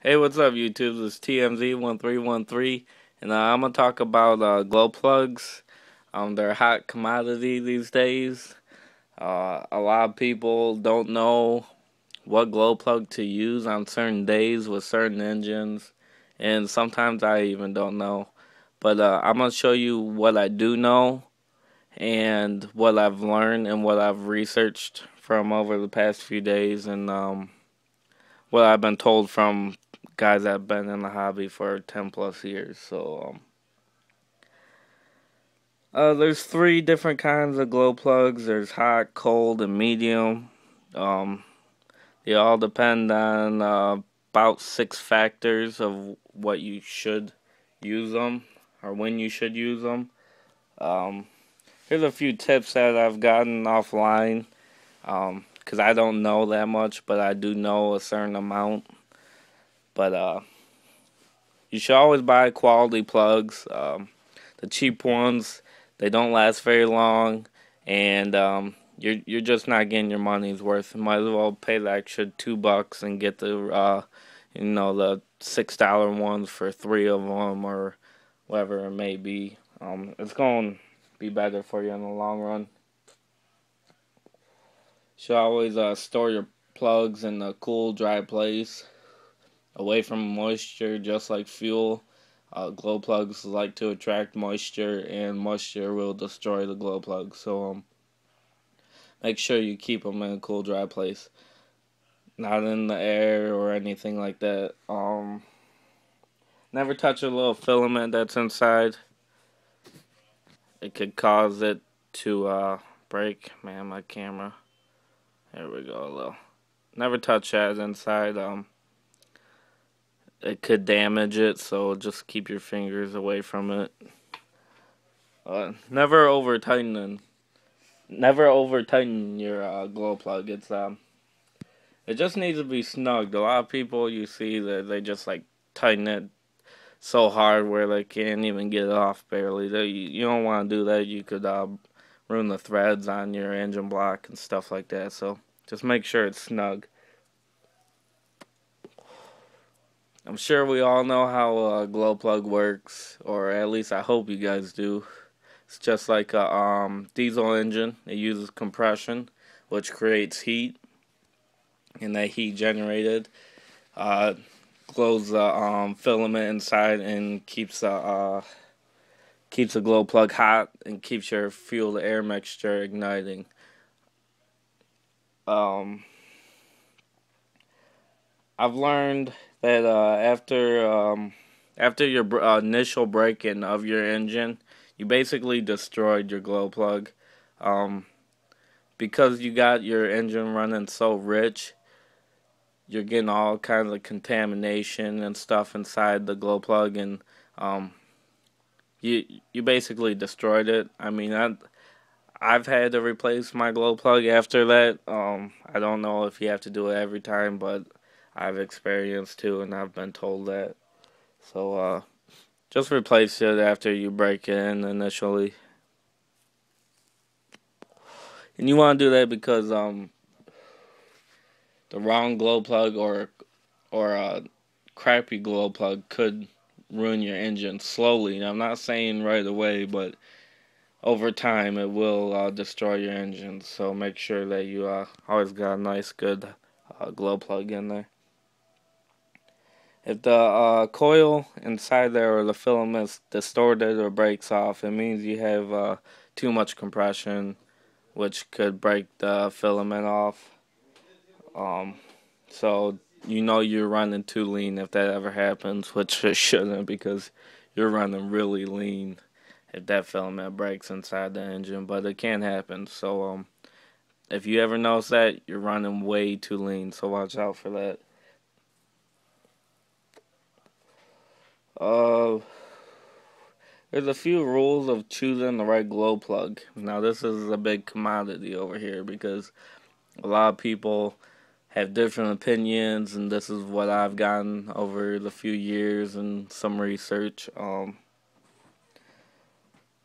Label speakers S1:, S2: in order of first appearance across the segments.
S1: Hey, what's up, YouTube? This is TMZ1313, and I'm gonna talk about glow plugs. They're a hot commodity these days. A lot of people don't know what glow plug to use on certain days with certain engines, and sometimes I even don't know. But I'm gonna show you what I do know and what I've learned and what I've researched from over the past few days, and what I've been told from guys that have been in the hobby for 10 plus years. There's three different kinds of glow plugs. There's hot, cold, and medium. Um, they all depend on about 6 factors of what you should use them or when you should use them. Um, Here's a few tips that I've gotten offline because I don't know that much, but I do know a certain amount. But you should always buy quality plugs. The cheap ones, they don't last very long, and you're just not getting your money's worth. You might as well pay the extra $2 and get the $6 ones for three of them or whatever it may be. It's going to be better for you in the long run. You should always store your plugs in a cool, dry place, away from moisture, just like fuel. Glow plugs like to attract moisture, and moisture will destroy the glow plug. So make sure you keep them in a cool, dry place, not in the air or anything like that. Never touch a little filament that's inside. It could cause it to break. Man, my camera. There we go. A little. Never touch that inside. It could damage it, so just keep your fingers away from it. Never over tightening. Never over tighten your glow plug. It just needs to be snugged. A lot of people you see that they just like tighten it so hard where they can't even get it off barely. You don't want to do that. You could ruin the threads on your engine block and stuff like that. So just make sure it's snug. I'm sure we all know how a glow plug works, or at least I hope you guys do. It's just like a diesel engine. It uses compression, which creates heat, and that heat generated uh, glows the filament inside and keeps the glow plug hot and keeps your fuel to air mixture igniting. Um, I've learned that after your initial break-in of your engine, you basically destroyed your glow plug. Um, because you got your engine running so rich, you're getting all kinds of contamination and stuff inside the glow plug, and um, you basically destroyed it. I mean, I've had to replace my glow plug after that. I don't know if you have to do it every time, but I've experienced too, and I've been told that. So just replace it after you break it in initially, and you want to do that because the wrong glow plug or a crappy glow plug could ruin your engine slowly. And I'm not saying right away, but over time it will destroy your engine. So make sure that you always got a nice, good glow plug in there. If the coil inside there or the filament's distorted or breaks off, it means you have too much compression, which could break the filament off. Um, so you know you're running too lean if that ever happens, which it shouldn't because you're running really lean if that filament breaks inside the engine, but it can happen. So if you ever notice that, you're running way too lean, so watch out for that. Uh, there's a few rules of choosing the right glow plug. Now this is a big commodity over here because a lot of people have different opinions, and this is what I've gotten over the few years and some research. The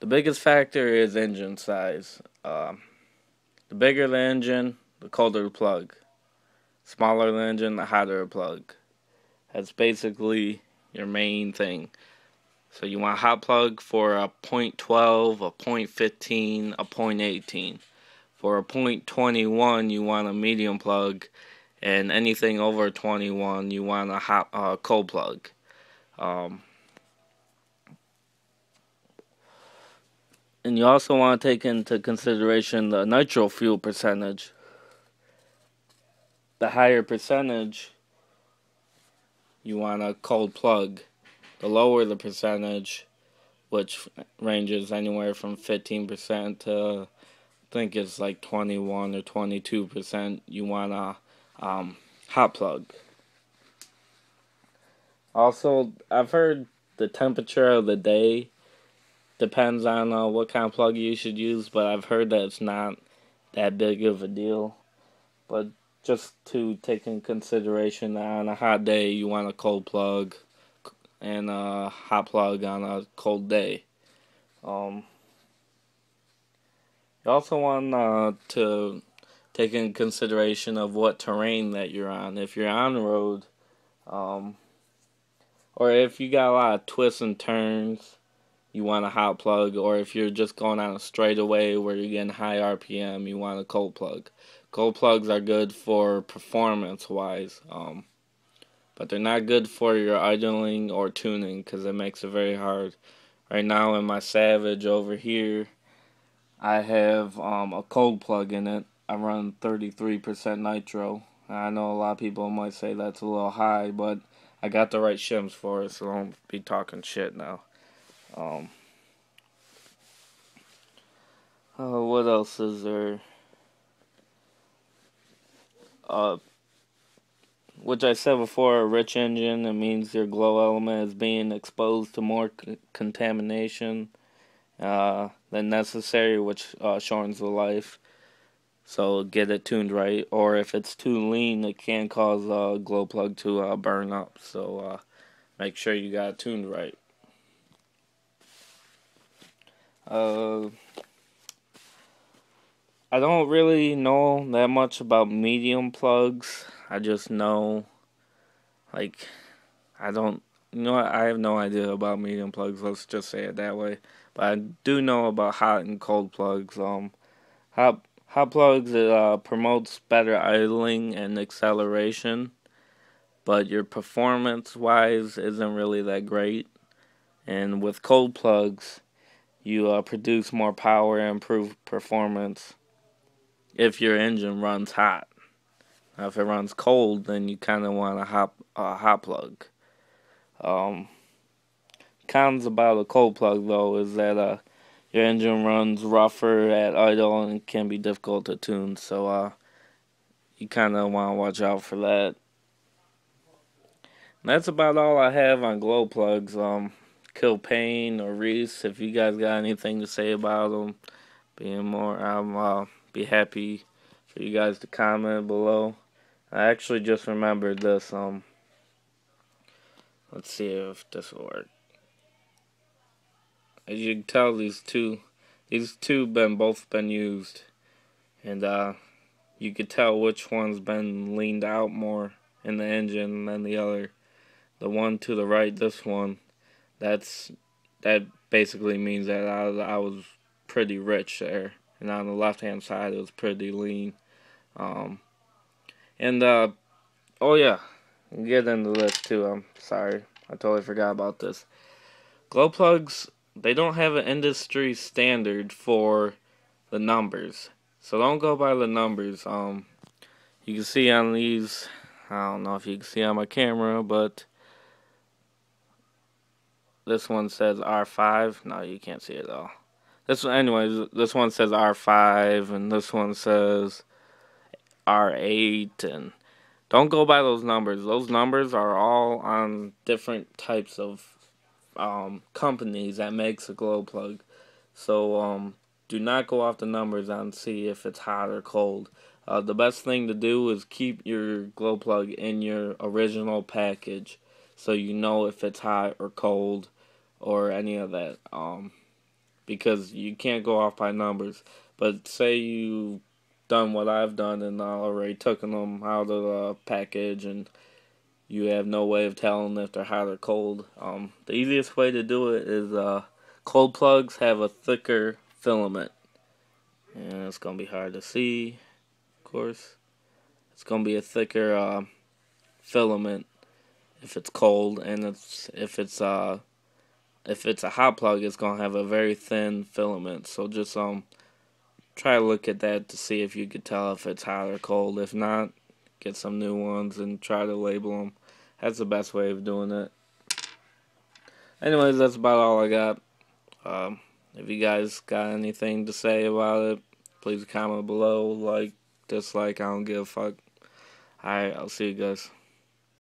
S1: biggest factor is engine size. The bigger the engine, the colder the plug. Smaller the engine, the hotter the plug. That's basically your main thing. So you want a hot plug for a .12, a .15, a .18. For a .21, you want a medium plug, and anything over 21, you want a cold plug. And you also want to take into consideration the nitro fuel percentage. The higher percentage, you want a cold plug. The lower the percentage, which ranges anywhere from 15% to, I think it's like 21 or 22%, you want a hot plug. Also, I've heard the temperature of the day depends on what kind of plug you should use, but I've heard that it's not that big of a deal. But just to take in consideration that on a hot day you want a cold plug and a hot plug on a cold day. You also want to take in consideration of what terrain that you're on. If you're on the road, or if you got a lot of twists and turns, you want a hot plug. Or if you're just going on a straightaway where you're getting high RPM, you want a cold plug. Cold plugs are good for performance-wise, but they're not good for your idling or tuning because it makes it very hard. Right now in my Savage over here, I have a cold plug in it. I run 33% nitro. I know a lot of people might say that's a little high, but I got the right shims for it, so don't be talking shit now. What else is there? Which I said before, a rich engine, it means your glow element is being exposed to more contamination than necessary, which shortens the life. So get it tuned right. Or if it's too lean, it can cause a glow plug to burn up. So make sure you got it tuned right. I don't really know that much about medium plugs. I just know, like, I don't, I have no idea about medium plugs. Let's just say it that way. But I do know about hot and cold plugs. Hot plugs, it promotes better idling and acceleration, but your performance wise isn't really that great. And with cold plugs, you produce more power and improve performance if your engine runs hot. Now, if it runs cold, then you kind of want a hot plug. Cons about a cold plug though is that your engine runs rougher at idle and can be difficult to tune. So you kind of want to watch out for that. And that's about all I have on glow plugs. Kilpain or Reese, if you guys got anything to say about them, I'm be happy for you guys to comment below. I actually just remembered this. Let's see if this will work. As you can tell, these two both been used, and you could tell which one's been leaned out more in the engine than the other. The one to the right, this one, that basically means that I was pretty rich there, and on the left hand side it was pretty lean. Oh yeah, get into this too. I'm sorry, I totally forgot about this. Glow plugs, they don't have an industry standard for the numbers, so don't go by the numbers. You can see on these, I don't know if you can see on my camera, but this one says R5. No, you can't see it at all. This one says R5, and this one says R8, and don't go by those numbers. Those numbers are all on different types of companies that makes a glow plug. So do not go off the numbers and see if it's hot or cold. The best thing to do is keep your glow plug in your original package, so you know if it's hot or cold or any of that. Because you can't go off by numbers. But say you done what I've done and already taken them out of the package and you have no way of telling if they're hot or cold. The easiest way to do it is cold plugs have a thicker filament, and it's gonna be hard to see. Of course, it's gonna be a thicker filament if it's cold, and if it's a hot plug, it's gonna have a very thin filament. So just try to look at that to see if you could tell if it's hot or cold. If not, get some new ones and try to label them. That's the best way of doing it. Anyways, that's about all I got. If you guys got anything to say about it, please comment below. Like, dislike, I don't give a fuck. Alright, I'll see you guys.